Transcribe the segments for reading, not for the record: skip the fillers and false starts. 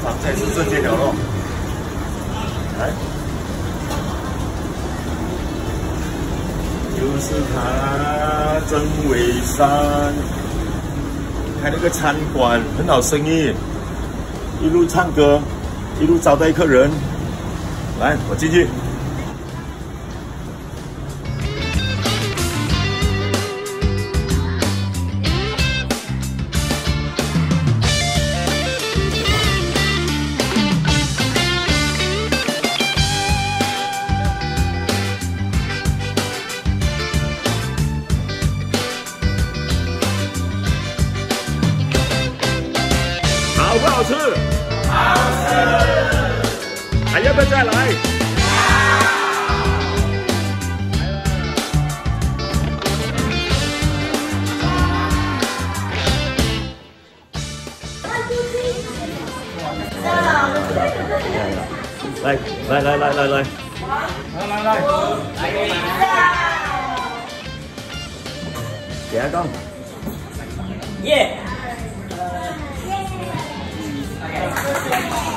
方才是正确条路。来，就是他曾伟山开了个餐馆，很好生意，一路唱歌，一路招待客人。来，我进去。 好不好吃？好吃！还要不要再来？来！给阿公。耶！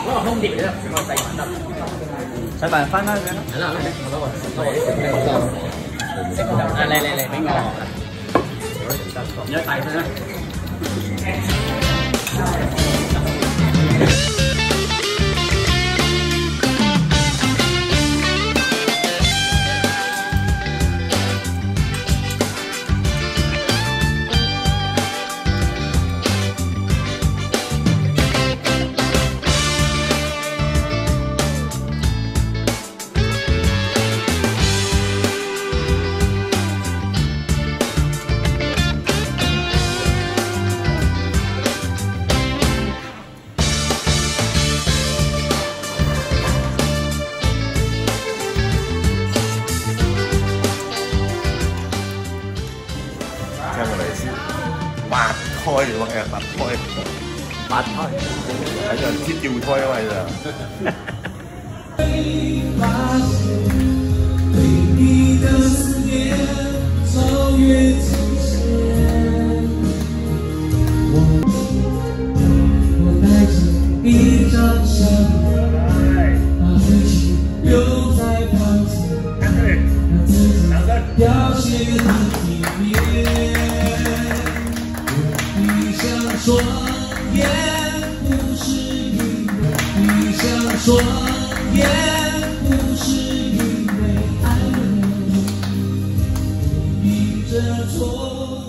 嗰個空碟咧，我洗埋得，洗埋翻啦咁樣。係啦，我攞嚟，嚟俾我。而家大聲啦！八胎喎，八胎，喺度貼吊胎啊嘛，双眼不是因为闭上双眼，不是因为爱了你，闭着错。